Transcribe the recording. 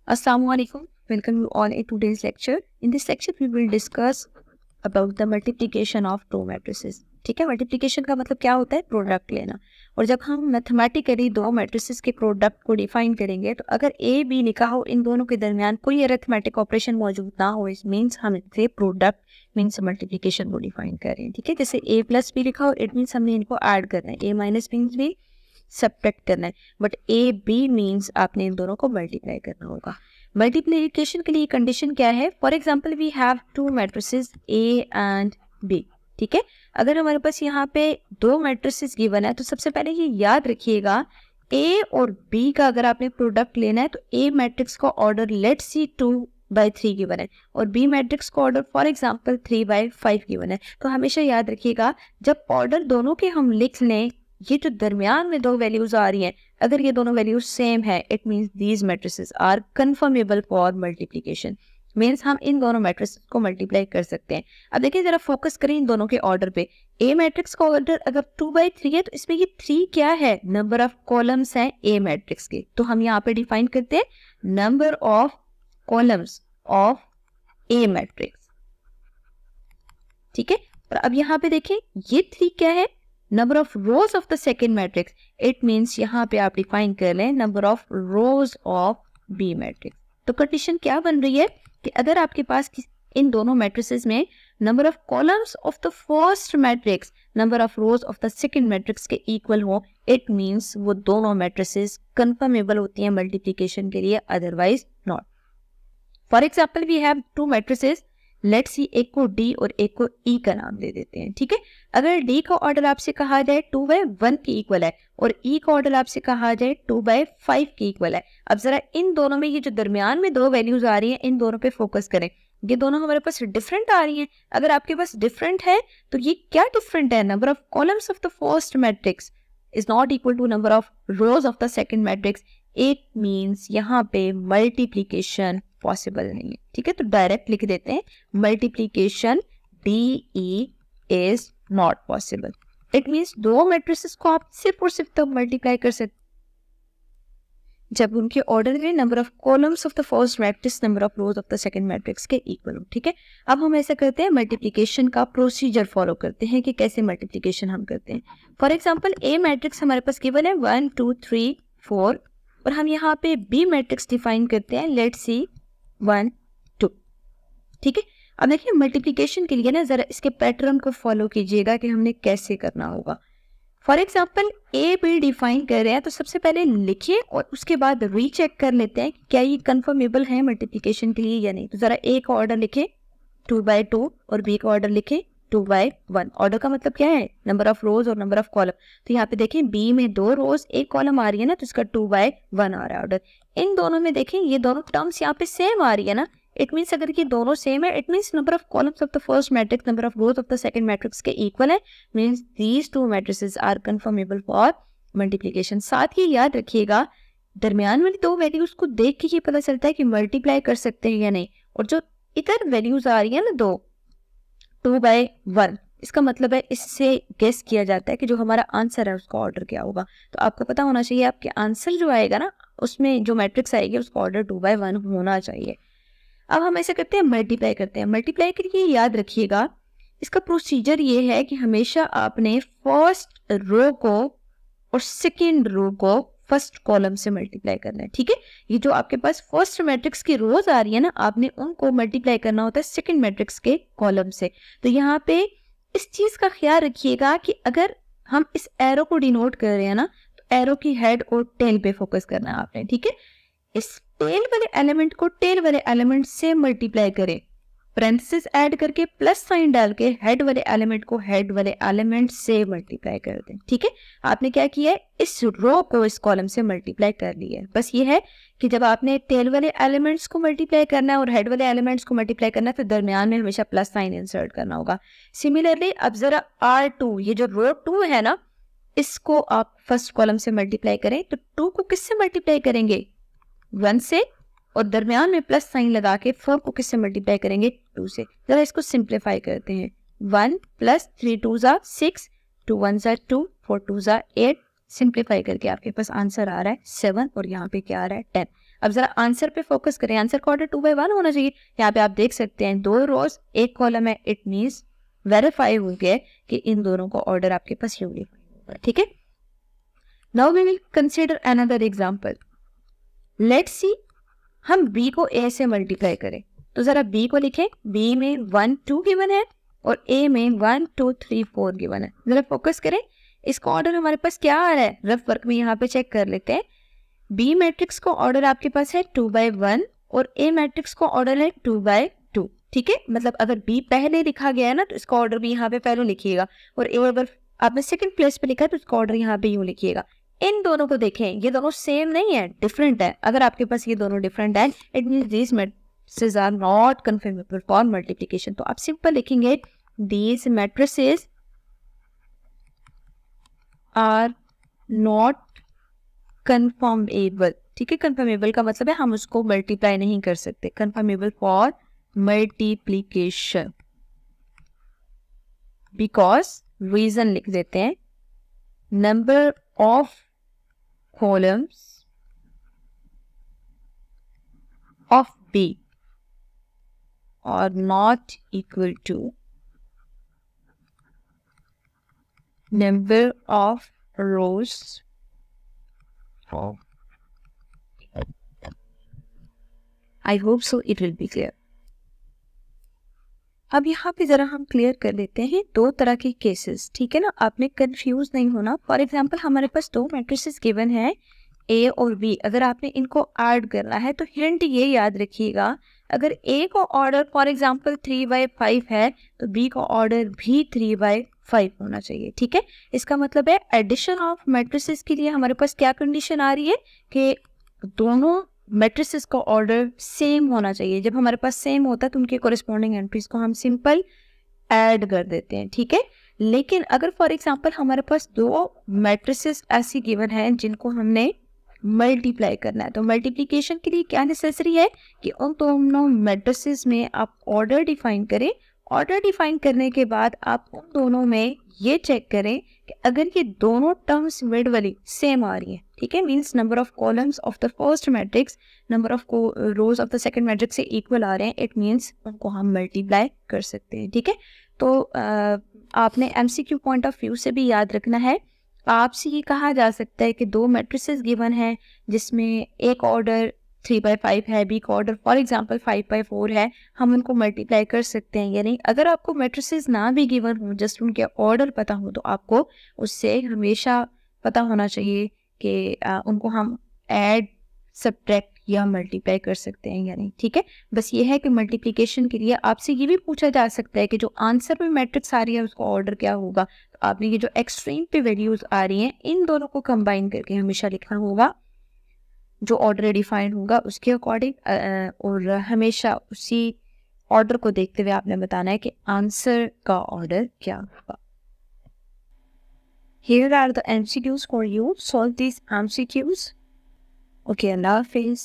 Assalamualaikum. Welcome you all in today's lecture. In this lecture we will discuss about the multiplication of two matrices. ठीक है, multiplication का मतलब क्या होता है? प्रोडक्ट लेना। और जब हम मैथमेटिकली दो मैट्रिसेस के प्रोडक्ट को डिफाइन करेंगे तो अगर ए बी लिखा हो, इन दोनों के दरमियान कोई अरिथमेटिक ऑपरेशन मौजूद ना हो, इस मीन्स हम इनसे प्रोडक्ट मीन्स मल्टीप्लिकेशन को डिफाइन कर रहे हैं। ठीक है, जैसे ए प्लस बी लिखा हो, इट मीन्स हमने इनको ऐड करना है। ए माइनस मीन्स भी सब्ट्रैक्ट करना है, बट ए बी मीन्स आपने इन दोनों को मल्टीप्लाई करना होगा। मल्टीप्लिकेशन के लिए कंडीशन क्या है? For example we have two matrices A and B. ठीक है, अगर हमारे पास यहाँ पे दो मैट्रिसेस गिवन है तो सबसे पहले ये याद रखिएगा, ए और बी का अगर आपने प्रोडक्ट लेना है तो ए मैट्रिक्स का ऑर्डर लेट्स सी 2/3 गिवन है और बी मैट्रिक्स का ऑर्डर फॉर एग्जाम्पल 3/5 गिवन है। तो हमेशा याद रखिएगा, जब ऑर्डर दोनों के हम लिख लें, ये जो दरमियान में दो वैल्यूज आ रही हैं, अगर ये दोनों वैल्यूज सेम है, it means these matrices are conformable for multiplication. Means हम इन दोनों मैट्रिसेस को मल्टीप्लाई कर सकते हैं। अब देखिए, जरा फोकस करें इन दोनों के ऑर्डर पे। ए मैट्रिक्स का ऑर्डर अगर 2/3 है तो इसमें ये 3 क्या है? नंबर ऑफ कॉलम्स हैं ए मैट्रिक्स के। तो हम यहाँ पे डिफाइन करते हैं number of columns of A matrix. ठीक है, और अब यहाँ पे देखें ये 3 क्या है? Number of rows of the second matrix. It means यहाँ पे आप डिफाइन कर लें number of rows of B matrix. तो कंडीशन क्या बन रही है कि अगर आपके पास इन दोनों मैट्रिसेस में number of columns of the first matrix number of rows of the second matrix के इक्वल हो, इट मीन्स वो दोनों मैट्रिसेस कंफर्मेबल होती हैं मल्टीप्लिकेशन के लिए, otherwise not. For example we have two matrices, let's see, एक को डी और एक को ई का नाम दे देते हैं। ठीक है, अगर डी का ऑर्डर आपसे कहा जाए 2/1 के इक्वल है और ई का ऑर्डर आपसे कहा जाए 2/5 के इक्वल है। अब जरा इन दोनों में ये जो दरमियान में दो वैल्यूज आ रही हैं, इन दोनों पे फोकस करें। ये दोनों हमारे पास डिफरेंट आ रही हैं। अगर आपके पास डिफरेंट है तो ये क्या डिफरेंट है? Number of columns of the first matrix is not equal to number of rows of the second matrix. It means यहाँ पे मल्टीप्लीकेशन पॉसिबल नहीं है। ठीक है, तो डायरेक्ट लिख देते हैं multiplication DE is not possible. It means दो मैट्रिसेस को आप सिर्फ और सिर्फ तब मल्टीप्लाई कर सकते जब उनके ऑर्डर में number of columns of the first matrix number of rows of the second matrix के इक्वल हो। ठीक है, अब हम ऐसा करते हैं, मल्टीप्लिकेशन का प्रोसीजर फॉलो करते हैं कि कैसे मल्टीप्लिकेशन हम करते हैं। फॉर एग्जाम्पल ए मैट्रिक्स हमारे पास गिवन है 1 2 3 4 और हम यहाँ पे बी मैट्रिक्स डिफाइन करते हैं, लेट्स सी 1 2। ठीक है, अब देखिए मल्टीप्लिकेशन के लिए ना जरा इसके पैटर्न को फॉलो कीजिएगा कि हमने कैसे करना होगा। For example A B define कर रहे हैं तो सबसे पहले लिखिए और उसके बाद रीचेक कर लेते हैं क्या ये कंफर्मेबल है मल्टीप्लिकेशन के लिए या नहीं। तो जरा ए का ऑर्डर लिखे 2/2 और बी का ऑर्डर लिखे 2/1। ऑर्डर का मतलब क्या है? नंबर ऑफ रोज और नंबर ऑफ कॉलम। तो यहाँ पे देखें बी में 2 रोज 1 कॉलम आ रही है ना, तो इसका 2/1 आ रहा है ऑर्डर। इन दोनों में देखें ये दोनों टर्म्स यहाँ पे सेम आ रही है ना, इट मीन्स अगर ये दोनों सेम है, it means number of columns of the first matrix number of rows of the second matrix के इक्वल है। Means these two matrices are conformable for multiplication. साथ ही याद रखिएगा, दरमियान वाली दो वैल्यूज को देख के ये पता चलता है कि मल्टीप्लाई कर सकते हैं या नहीं। और जो इधर वैल्यूज आ रही है ना 2/1, इसका मतलब है इससे गेस किया जाता है कि जो हमारा आंसर है उसका ऑर्डर क्या होगा। तो आपको पता होना चाहिए आपके आंसर जो आएगा ना, उसमें जो मैट्रिक्स आएगी उसका ऑर्डर 2/1 होना चाहिए। अब हम ऐसे करते हैं, मल्टीप्लाई करते हैं। मल्टीप्लाई के लिए याद रखिएगा, इसका प्रोसीजर ये है कि हमेशा आपने फर्स्ट रो को और सेकेंड रो को फर्स्ट कॉलम से मल्टीप्लाई करना है। ठीक है, ये जो आपके पास फर्स्ट मैट्रिक्स की रोज आ रही है ना, आपने उनको मल्टीप्लाई करना होता है सेकेंड मैट्रिक्स के कॉलम से। तो यहाँ पे इस चीज का ख्याल रखिएगा कि अगर हम इस एरो को डिनोट कर रहे हैं ना, तो एरो की हेड और टेल पे फोकस करना है आपने। ठीक है, इस टेल वाले एलिमेंट को टेल वाले एलिमेंट से मल्टीप्लाई करें, पैरेंथेसिस ऐड करके प्लस साइन डाल के हेड वाले एलिमेंट को हेड वाले एलिमेंट से मल्टीप्लाई कर दें। ठीक है, आपने क्या किया है? इस रो को इस कॉलम से मल्टीप्लाई कर लिया है। बस ये है कि जब आपने टेल वाले एलिमेंट्स को मल्टीप्लाई करना है और हेड वाले एलिमेंट्स को मल्टीप्लाई करना है तो दरमियान में हमेशा प्लस साइन इंसर्ट करना होगा। सिमिलरली अब जरा R2, ये जो रो 2 है ना, इसको आप फर्स्ट कॉलम से मल्टीप्लाई करें तो 2 को किससे मल्टीप्लाई करेंगे? 1 से, और दरमियान में प्लस साइन लगा के 4 को किससे मल्टीप्लाई करेंगे? 2 से। जरा इसको सिंप्लीफाई करते हैं। 1 + 3 2 = 6, 2 1 = 2, 4 2 = 8। सिंप्लीफाई करके आपके पास आंसर आ रहा है 7 और यहाँ पे क्या आ रहा है 10। अब जरा आंसर पे फोकस करें, आंसर का ऑर्डर 2/1 होना चाहिए। यहाँ पे आप देख सकते हैं 2 रोज 1 कॉलम है, इट मीन्स वेरीफाई हो गया कि इन दोनों का ऑर्डर आपके पास यूनिफॉर्म होगा, ठीक है। Now we will consider another example. Let's see हम b को a से मल्टीप्लाई करें, तो जरा b को लिखें, b में 1 2 गिवन है और a में 1 2 3 4 गिवन है। जरा फोकस करें, इसका ऑर्डर हमारे पास क्या आ रहा है, रफ वर्क में यहाँ पे चेक कर लेते हैं। बी मैट्रिक्स को ऑर्डर आपके पास है 2/1 और ए मैट्रिक्स को ऑर्डर है 2/2, ठीक है। मतलब अगर बी पहले लिखा गया है ना, तो इसका ऑर्डर भी यहाँ पे पहले लिखिएगा, और ए अगर आपने सेकंड प्लेस पे लिखा है तो इसका ऑर्डर यहाँ पे यूं लिखिएगा। इन दोनों को देखें, ये दोनों सेम नहीं है, डिफरेंट है। अगर आपके पास ये दोनों डिफरेंट है, it means these matrices are not conformable for multiplication. तो आप सिंपल लिखेंगे these matrices are not conformable, ठीक है। कन्फर्मेबल का मतलब है हम उसको मल्टीप्लाई नहीं कर सकते, conformable for multiplication, because reason लिख देते हैं, number of columns of B are not equal to number of rows I hope so it will be clear. अब यहाँ पे जरा हम क्लियर कर लेते हैं दो तरह के केसेस, ठीक है ना, आपने कंफ्यूज नहीं होना। फॉर एग्जांपल हमारे पास दो मैट्रिसेस गिवन है ए और बी, अगर आपने इनको ऐड करना है तो हिंट ये याद रखिएगा, अगर ए का ऑर्डर फॉर एग्जांपल 3/5 है तो बी का ऑर्डर भी 3/5 होना चाहिए, ठीक है। इसका मतलब है एडिशन ऑफ मैट्रिसेस के लिए हमारे पास क्या कंडीशन आ रही है कि दोनों मैट्रिसेस का ऑर्डर सेम होना चाहिए। जब हमारे पास सेम होता है तो उनके कोरिस्पॉन्डिंग एंट्रीज को हम सिंपल ऐड कर देते हैं, ठीक है। लेकिन अगर फॉर एग्जांपल हमारे पास दो मैट्रिसेस ऐसी गिवन है जिनको हमने मल्टीप्लाई करना है, तो मल्टीप्लिकेशन के लिए क्या नेसेसरी है कि उन दोनों मैट्रिसेस में आप ऑर्डर डिफाइन करें। ऑर्डर डिफाइन करने के बाद आप उन दोनों में ये चेक करें कि अगर ये दोनों टर्म्स मिड वाली सेम आ रही है, ठीक है, means number of columns of the first matrix number of rows of the second matrix से इक्वल आ रहे हैं, इट मींस उनको हम मल्टीप्लाई कर सकते हैं, ठीक है। तो आपने एमसीक्यू पॉइंट ऑफ व्यू से भी याद रखना है, आपसे ये कहा जा सकता है कि दो मैट्रिसेस गिवन है जिसमें एक ऑर्डर 3/5 है, बी का ऑर्डर फॉर एग्जांपल 5/4 है, हम उनको मल्टीप्लाई कर सकते हैं या नहीं। अगर आपको मैट्रिसेस ना भी गिवन हो, जस्ट उनके ऑर्डर पता हो, तो आपको उससे हमेशा पता होना चाहिए कि उनको हम ऐड सब्ट्रैक्ट या मल्टीप्लाई कर सकते हैं या नहीं, ठीक है। बस ये है कि मल्टीप्लिकेशन के लिए आपसे ये भी पूछा जा सकता है कि जो आंसर में मैट्रिक्स आ रही है उसका ऑर्डर क्या होगा। तो आपने ये जो एक्सट्रीम पे वैल्यूज आ रही हैं इन दोनों को कंबाइन करके हमेशा लिखना होगा, जो ऑर्डर डिफाइंड होगा उसके अकॉर्डिंग, और हमेशा उसी ऑर्डर को देखते हुए आपने बताना है कि आंसर का ऑर्डर क्या होगा। Here are the MCQs for you. Solve these MCQs. Okay, Allah Hafiz.